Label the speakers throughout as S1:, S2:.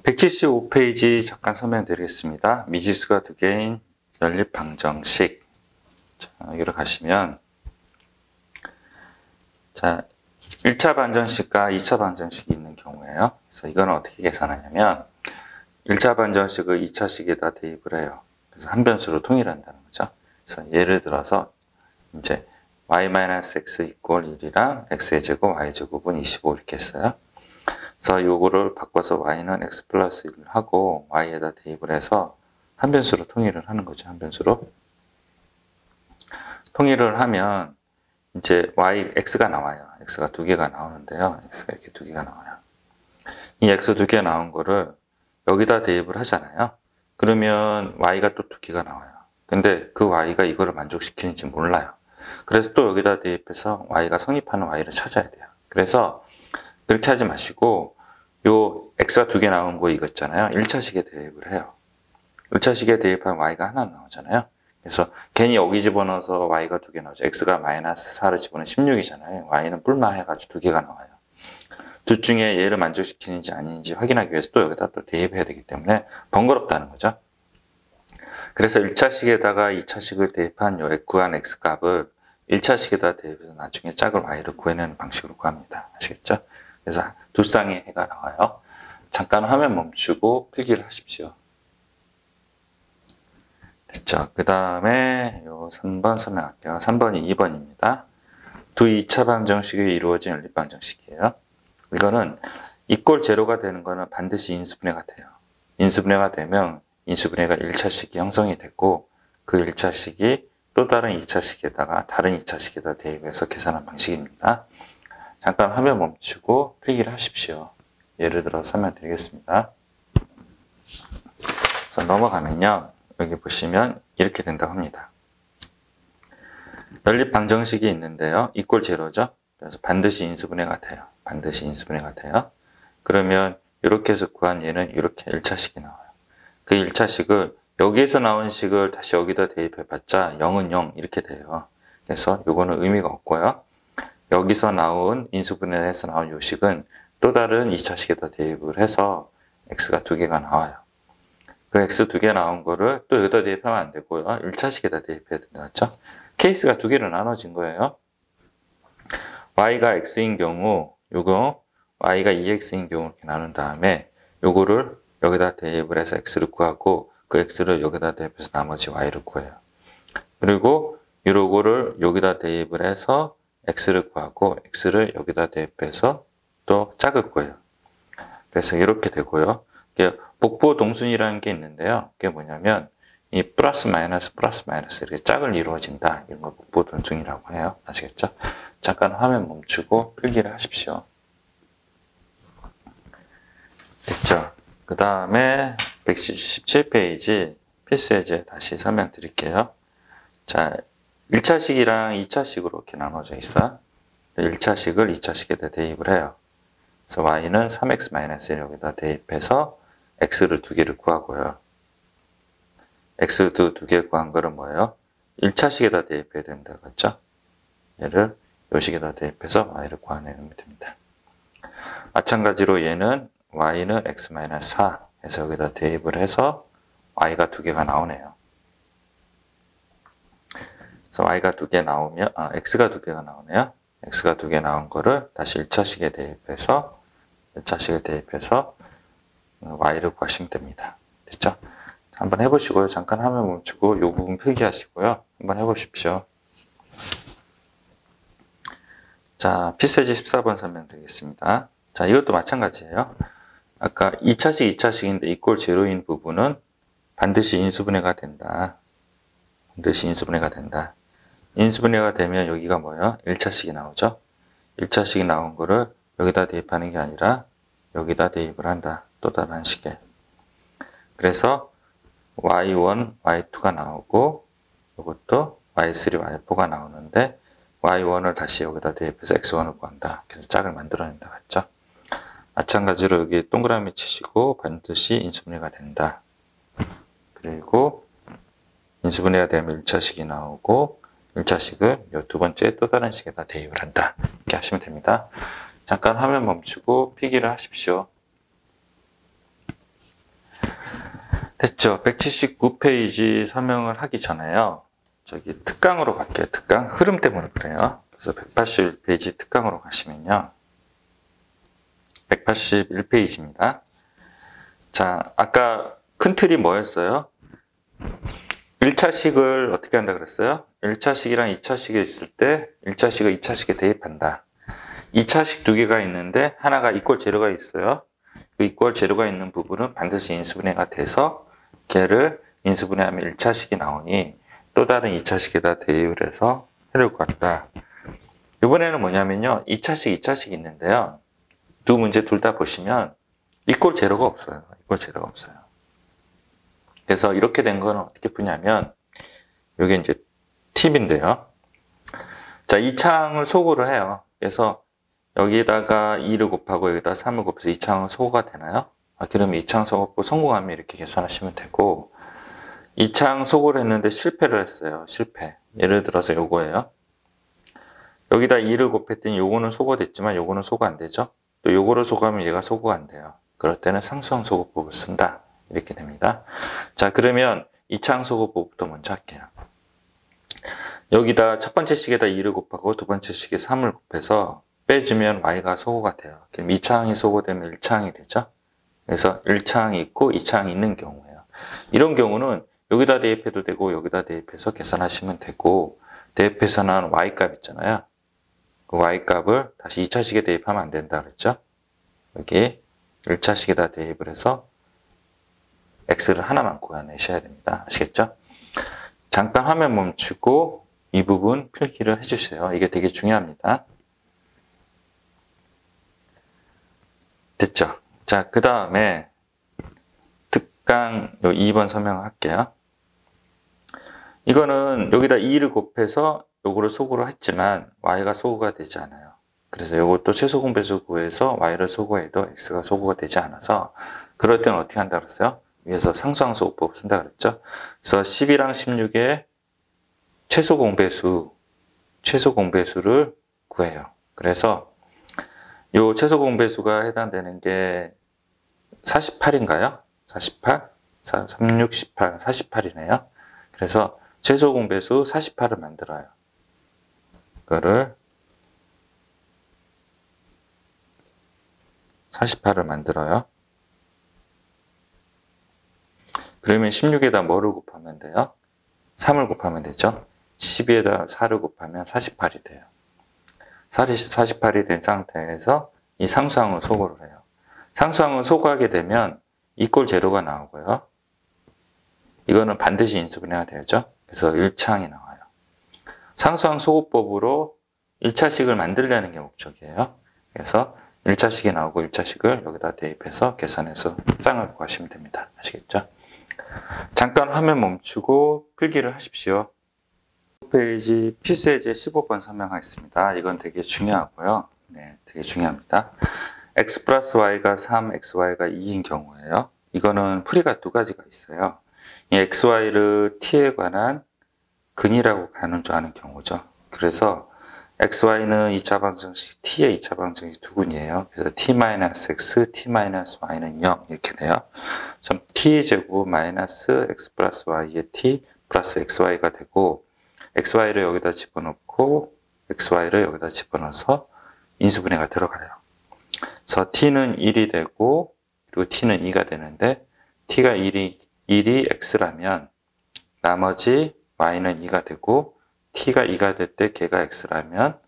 S1: 175페이지 잠깐 설명드리겠습니다. 미지수가 두 개인 연립 방정식. 자, 여기로 가시면, 자, 1차 방정식과 2차 방정식이 있는 경우에요. 그래서 이거는 어떻게 계산하냐면, 1차 방정식을 2차식에다 대입을 해요. 그래서 한 변수로 통일한다는 거죠. 그래서 예를 들어서, 이제, y-x 이꼴 1이랑 x의 제곱, y 제곱은 25 이렇게 했어요. 그래서 요거를 바꿔서 y는 x 플러스 1을 하고 y에다 대입을 해서 한 변수로 통일을 하는 거죠. 한 변수로. 통일을 하면 이제 x가 나와요. x가 두 개가 나오는데요. x가 이렇게 두 개가 나와요. 이 x 두 개 나온 거를 여기다 대입을 하잖아요. 그러면 y가 또 두 개가 나와요. 근데 그 y가 이거를 만족시키는지 몰라요. 그래서 또 여기다 대입해서 y가 성립하는 y를 찾아야 돼요. 그래서 그렇게 하지 마시고 요 x가 두 개 나온 거 이거 있잖아요. 1차식에 대입을 해요. 1차식에 대입하면 y가 하나 나오잖아요. 그래서 괜히 여기 집어넣어서 y가 두 개 나오죠. x가 마이너스 4를 집어넣으면 16이잖아요. y는 뿔마 해가지고 두 개가 나와요. 둘 중에 얘를 만족시키는지 아닌지 확인하기 위해서 또 여기다 또 대입해야 되기 때문에 번거롭다는 거죠. 그래서 1차식에다가 2차식을 대입한 요 구한 x값을 1차식에다 대입해서 나중에 짝을 y를 구해내는 방식으로 구합니다. 아시겠죠? 그래서 두 쌍의 해가 나와요. 잠깐 화면 멈추고 필기를 하십시오. 됐죠? 그 다음에 요 3번 설명할게요. 3번이 2번입니다. 두 2차 방정식이 이루어진 연립 방정식이에요. 이거는 이꼴 제로가 되는 거는 반드시 인수분해가 돼요. 인수분해가 되면 인수분해가 1차식이 형성이 됐고 그 1차식이 또 다른 2차식에다가 다른 2차식에다 대입해서 계산한 방식입니다. 잠깐 화면 멈추고 필기를 하십시오. 예를 들어 설명드리겠습니다. 넘어가면요. 여기 보시면 이렇게 된다고 합니다. 연립 방정식이 있는데요. 이꼴 제로죠. 그래서 반드시 인수분해가 돼요. 반드시 인수분해가 돼요. 그러면 이렇게 해서 구한 얘는 이렇게 1차식이 나와요. 그 1차식을 여기에서 나온 식을 다시 여기다 대입해봤자 0은 0 이렇게 돼요. 그래서 이거는 의미가 없고요. 여기서 나온 인수분해에서 나온 요식은 또 다른 2차식에다 대입을 해서 x가 두 개가 나와요. 그 x 두 개 나온 거를 또 여기다 대입하면 안 되고요. 1차식에다 대입해야 된다 했죠. 케이스가 두 개로 나눠진 거예요. y가 x인 경우 요거 y가 2x인 경우 이렇게 나눈 다음에 요거를 여기다 대입을 해서 x를 구하고 그 x를 여기다 대입해서 나머지 y를 구해요. 그리고 요거를 여기다 대입을 해서 x를 구하고 x를 여기다 대입해서 또 짝을 구해요. 그래서 이렇게 되고요. 복부 동순이라는 게 있는데요. 그게 뭐냐면 이 플러스 마이너스 이렇게 짝을 이루어진다. 이런 걸 복부 동순이라고 해요. 아시겠죠? 잠깐 화면 멈추고 필기를 하십시오. 됐죠? 그 다음에 117페이지 필수 예제 다시 설명드릴게요. 자, 1차식이랑 2차식으로 이렇게 나눠져 있어. 1차식을 2차식에다 대입을 해요. 그래서 y는 3x-1 여기다 대입해서 x를 두 개를 구하고요. x도 두 개 구한 거는 뭐예요? 1차식에다 대입해야 된다고 했죠? 얘를 요식에다 대입해서 y를 구하내면 됩니다. 마찬가지로 얘는 y는 x-4 해서 여기다 대입을 해서 y가 두 개가 나오네요. 그래서 y가 두 개 나오면, x가 두 개가 나오네요. x가 두 개 나온 거를 다시 1차식에 대입해서, 1차식에 대입해서 y를 구하시면 됩니다. 됐죠? 한번 해보시고요. 잠깐 화면 멈추고 이 부분 필기하시고요. 한번 해보십시오. 자, 필수예제 14번 설명드리겠습니다. 자, 이것도 마찬가지예요. 아까 2차식, 2차식인데 이꼴 제로인 부분은 반드시 인수분해가 된다. 반드시 인수분해가 된다. 인수분해가 되면 여기가 뭐예요? 1차식이 나오죠? 1차식이 나온 거를 여기다 대입하는 게 아니라 여기다 대입을 한다. 또 다른 식에. 그래서 y1, y2가 나오고 이것도 y3, y4가 나오는데 y1을 다시 여기다 대입해서 x1을 구한다. 그래서 짝을 만들어낸다. 했죠? 마찬가지로 여기 동그라미 치시고 반드시 인수분해가 된다. 그리고 인수분해가 되면 1차식이 나오고 1차식을 이 두 번째 또 다른 식에다 대입을 한다. 이렇게 하시면 됩니다. 잠깐 화면 멈추고 필기를 하십시오. 됐죠? 179페이지 설명을 하기 전에요. 저기 특강으로 갈게요. 특강. 흐름 때문에 그래요. 그래서 181페이지 특강으로 가시면요. 181페이지입니다. 자, 아까 큰 틀이 뭐였어요? 1차식을 어떻게 한다 그랬어요? 1차식이랑 2차식이 있을 때 1차식을 2차식에 대입한다. 2차식 두 개가 있는데 하나가 이꼴 제로가 있어요. 그 이꼴 제로가 있는 부분은 반드시 인수분해가 돼서 걔를 인수분해하면 1차식이 나오니 또 다른 2차식에다 대입을 해서 해를 구한다. 이번에는 뭐냐면요. 2차식, 2차식이 있는데요. 두 문제 둘 다 보시면 이꼴 제로가 없어요. 이꼴 제로가 없어요. 그래서 이렇게 된 거는 어떻게 푸냐면 이게 이제 팁인데요. 자, 이 창을 소구를 해요. 그래서 여기다가 2를 곱하고 여기다 3을 곱해서 이 창은 소구가 되나요? 그러면 이 창 소구법 성공하면 이렇게 계산하시면 되고, 이 창 소구를 했는데 실패를 했어요. 실패. 예를 들어서 요거예요. 여기다 2를 곱했더니 요거는 소구가 됐지만 요거는 소구가 안 되죠. 또 요거를 소구하면 얘가 소구가 안 돼요. 그럴 때는 상수항 소구법을 쓴다. 이렇게 됩니다. 자, 그러면 이 창 소구법부터 먼저 할게요. 여기다 첫 번째 식에다 2를 곱하고 두 번째 식에 3을 곱해서 빼주면 y가 소구가 돼요. 그럼 2창이 소구되면 1창이 되죠. 그래서 1창이 있고 2창이 있는 경우예요. 이런 경우는 여기다 대입해도 되고 여기다 대입해서 계산하시면 되고, 대입해서 나온 y값 있잖아요. 그 y값을 다시 2차식에 대입하면 안 된다 그랬죠. 여기 1차식에다 대입을 해서 x를 하나만 구해내셔야 됩니다. 아시겠죠? 잠깐 화면 멈추고 이 부분 필기를 해주세요. 이게 되게 중요합니다. 됐죠? 자, 그 다음에 특강 2번 설명을 할게요. 이거는 여기다 2를 곱해서 요거를 소구를 했지만 y가 소구가 되지 않아요. 그래서 요것도 최소 공배수 구해서 y를 소구해도 x가 소구가 되지 않아서 그럴 때는 어떻게 한다 그랬어요? 위에서 상수항 소구법을 쓴다 그랬죠? 그래서 10이랑 16의 최소 공배수를 구해요. 그래서 요 최소 공배수가 해당되는 게 48인가요? 48? 36, 18, 48이네요. 그래서 최소 공배수 48을 만들어요. 그거를 48을 만들어요. 그러면 16에다 뭐를 곱하면 돼요? 3을 곱하면 되죠. 12에다 4를 곱하면 48이 돼요. 48이 된 상태에서 이 상수항을 소구를 해요. 상수항을 소구하게 되면 이꼴 제로가 나오고요. 이거는 반드시 인수분해가 되죠. 그래서 1창이 나와요. 상수항 소구법으로 1차식을 만들려는 게 목적이에요. 그래서 1차식이 나오고 1차식을 여기다 대입해서 계산해서 쌍을 구하시면 됩니다. 아시겠죠? 잠깐 화면 멈추고 필기를 하십시오. 페이지 필수예제 15번 설명하겠습니다. 이건 되게 중요하고요. 네, 되게 중요합니다. x 플러스 y가 3, xy가 2인 경우에요. 이거는 풀이가 두 가지가 있어요. 이 xy를 t에 관한 근이라고 가는 줄 아는 경우죠. 그래서 xy는 2차 방정식, t의 2차 방정식 두 근이에요. 그래서 t-x, t-y는 0 이렇게 돼요. 그럼 t제곱 마이너스 x 플러스 y의 t 플러스 xy가 되고, xy를 여기다 집어넣고 xy를 여기다 집어넣어서 인수분해가 들어가요. 그래서 t는 1이 되고 그리고 t는 2가 되는데, t가 1이 x라면 나머지 y는 2가 되고, t가 2가 될 때 걔가 x라면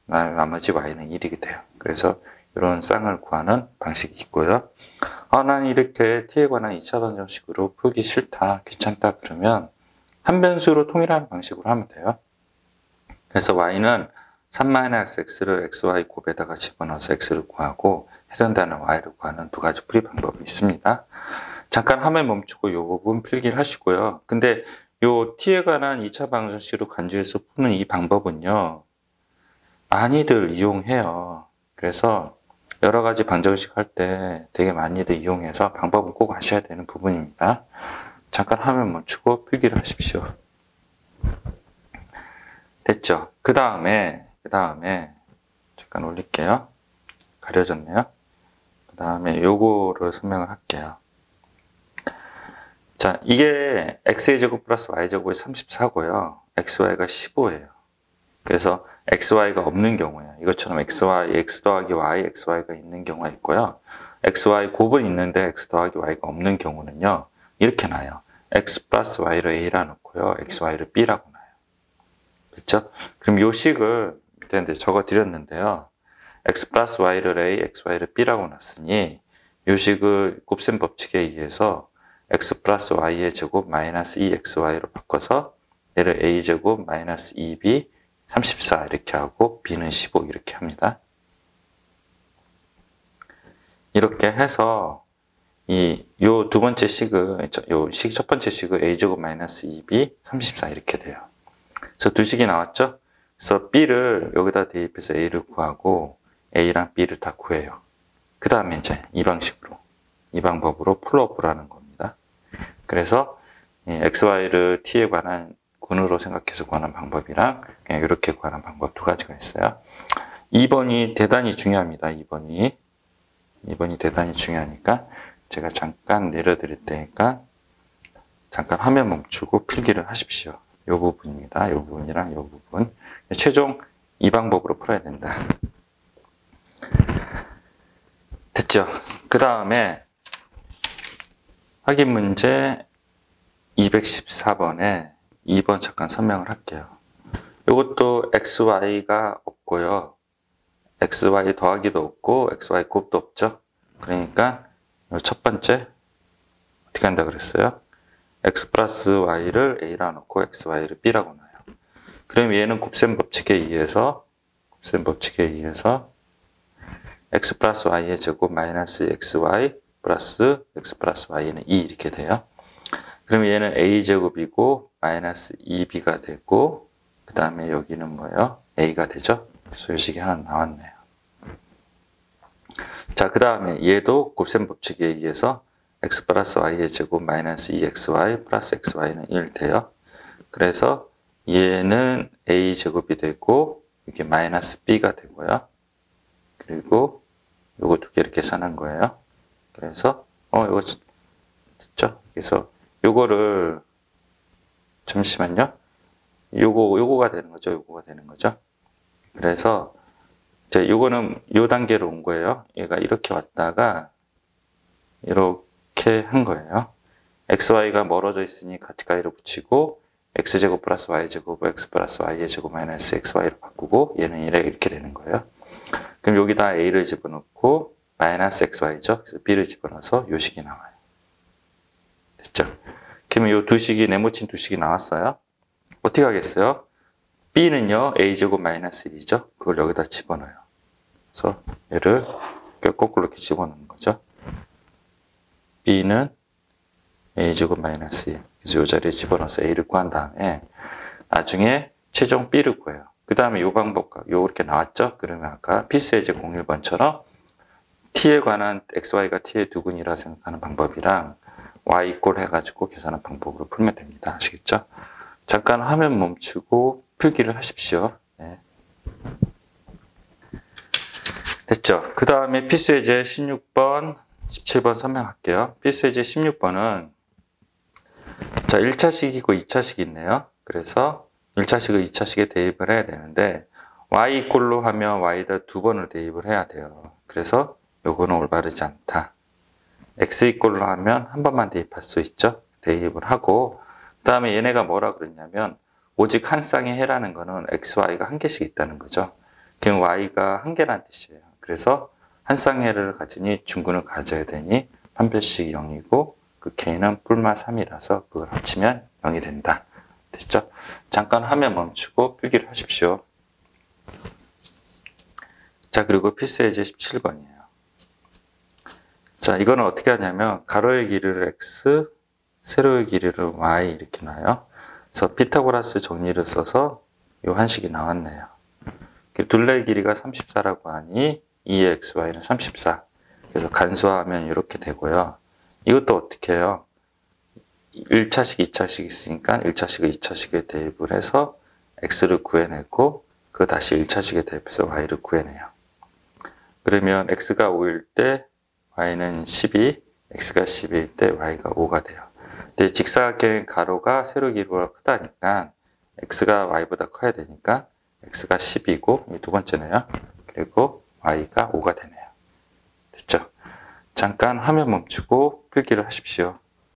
S1: 나머지 y는 1이 돼요. 그래서 이런 쌍을 구하는 방식이 있고요. 난 이렇게 t에 관한 2차 방정식으로 풀기 싫다, 귀찮다 그러면 한 변수로 통일하는 방식으로 하면 돼요. 그래서 y는 3-x를 xy 곱에다가 집어넣어서 x를 구하고 해당되는 y를 구하는 두 가지 풀이 방법이 있습니다. 잠깐 화면 멈추고 이 부분 필기를 하시고요. 근데 요 t에 관한 2차 방정식으로 간주해서 푸는 이 방법은요, 많이들 이용해요. 그래서 여러 가지 방정식 할 때 되게 많이들 이용해서 방법은 꼭 아셔야 되는 부분입니다. 잠깐 화면 멈추고 필기를 하십시오. 됐죠? 그 다음에 잠깐 올릴게요. 가려졌네요. 그 다음에 요거를 설명을 할게요. 자, 이게 x의 제곱 플러스 y 제곱이 34고요. xy가 15예요. 그래서 xy가 없는 경우에요. 이것처럼 xy, x 더하기 y, xy가 있는 경우가 있고요. xy 곱은 있는데 x 더하기 y가 없는 경우는요. 이렇게 나요. x 플러스 y를 a라 놓고요. xy를 b라고 나요. 그렇죠? 그럼 요 식을 밑에 적어 드렸는데요. x 플러스 y를 a, xy를 b라고 놨으니 요 식을 곱셈 법칙에 의해서 x 플러스 y의 제곱 마이너스 2xy로 바꿔서 얘를 a제곱 마이너스 2b 34 이렇게 하고 b는 15 이렇게 합니다. 이렇게 해서 요 두 번째 식을 요 식 첫 번째 식을 a제곱 마이너스 2b 34 이렇게 돼요. 그래서 두 식이 나왔죠? 그래서 b를 여기다 대입해서 a를 구하고 a랑 b를 다 구해요. 그 다음에 이제 이 방법으로 풀어보라는 겁니다. 그래서 xy를 t에 관한 군으로 생각해서 구하는 방법이랑 그냥 이렇게 구하는 방법 두 가지가 있어요. 2번이 대단히 중요합니다. 2번이 대단히 중요하니까 제가 잠깐 내려드릴 테니까 잠깐 화면 멈추고 필기를 하십시오. 이 부분입니다. 이 부분이랑 이 부분. 최종 이 방법으로 풀어야 된다. 됐죠? 그 다음에 확인 문제 214번에 2번 잠깐 설명을 할게요. 이것도 xy가 없고요. xy 더하기도 없고 xy 곱도 없죠. 그러니까 첫 번째 어떻게 한다 그랬어요? x 플러스 y를 a라 놓고 xy를 b라고 놔요. 그럼 얘는 곱셈 법칙에 의해서 x 플러스 y의 제곱 마이너스 xy 플러스 x 플러스 y는 2 이렇게 돼요. 그럼 얘는 a제곱이고 마이너스 2b가 되고 그 다음에 여기는 뭐예요? a가 되죠? 그래서 이 식이 하나 나왔네요. 자, 그 다음에 얘도 곱셈 법칙에 의해서 x 플러스 y의 제곱 마이너스 2xy 플러스 xy는 1 돼요. 그래서 얘는 a제곱이 되고 이게 마이너스 b가 되고요. 그리고 요거 두 개를 계산한 거예요. 그래서 이거 됐죠? 그래서 요거를 잠시만요. 요거가 되는 거죠. 그래서 이제 요거는 요 단계로 온 거예요. 얘가 이렇게 왔다가 이렇게 한 거예요. xy가 멀어져 있으니 같이 가위로 붙이고 x제곱 플러스 y제곱을 x 플러스 y의 제곱 마이너스 xy로 바꾸고 얘는 이렇게 되는 거예요. 그럼 여기다 a를 집어넣고 마이너스 xy죠. 그래서 b를 집어넣어서 요 식이 나와요. 됐죠? 그러면 요 두 식이 네모친 두 식이 나왔어요. 어떻게 하겠어요? b는요 a제곱 마이너스 1이죠. 그걸 여기다 집어넣어요. 그래서 얘를 거꾸로 이렇게 집어넣는 거죠. b는 a제곱 마이너스 1. 그래서 이 자리에 집어넣어서 a를 구한 다음에 나중에 최종 b를 구해요. 그 다음에 요 방법과 요렇게 나왔죠. 그러면 아까 필수의 제 01번처럼 t에 관한 xy가 t의 두근이라 생각하는 방법이랑 y 이꼴 해가지고 계산하는 방법으로 풀면 됩니다. 아시겠죠? 잠깐 화면 멈추고 필기를 하십시오. 네. 됐죠? 그 다음에 필수의 제 16번, 17번 설명할게요. 필수의 제 16번은 자 1차식이고 2차식이 있네요. 그래서 1차식을 2차식에 대입을 해야 되는데 y 이꼴로 하면 y에다 두 번을 대입을 해야 돼요. 그래서 요거는 올바르지 않다. x 이꼴로 하면 한 번만 대입할 수 있죠. 대입을 하고 그 다음에 얘네가 뭐라 그랬냐면 오직 한 쌍의 해라는 거는 x, y가 한 개씩 있다는 거죠. 그럼 y가 한 개란 뜻이에요. 그래서 한 쌍의 해를 가지니 중근을 가져야 되니 판별식이 0이고 그 k는 뿔마 3이라서 그걸 합치면 0이 된다. 됐죠? 잠깐 화면 멈추고 필기를 하십시오. 자, 그리고 필수 예제 17번이에요. 자, 이거는 어떻게 하냐면 가로의 길이를 x, 세로의 길이를 y 이렇게 놔요. 그래서 피타고라스 정리를 써서 이 한식이 나왔네요. 둘레의 길이가 34라고 하니 2의 xy는 34. 그래서 간수하면 이렇게 되고요. 이것도 어떻게 해요? 1차식, 2차식 있으니까 1차식을 2차식에 대입을 해서 x를 구해내고 그 다시 1차식에 대입해서 y를 구해내요. 그러면 x가 5일 때 y는 12, x가 12일 때 y가 5가 돼요. 근데 직사각형 가로가 세로 길이보다 크다니까 x가 y보다 커야 되니까 x가 10이고 이 두 번째네요. 그리고 y가 5가 되네요. 됐죠? 잠깐 화면 멈추고 필기를 하십시오.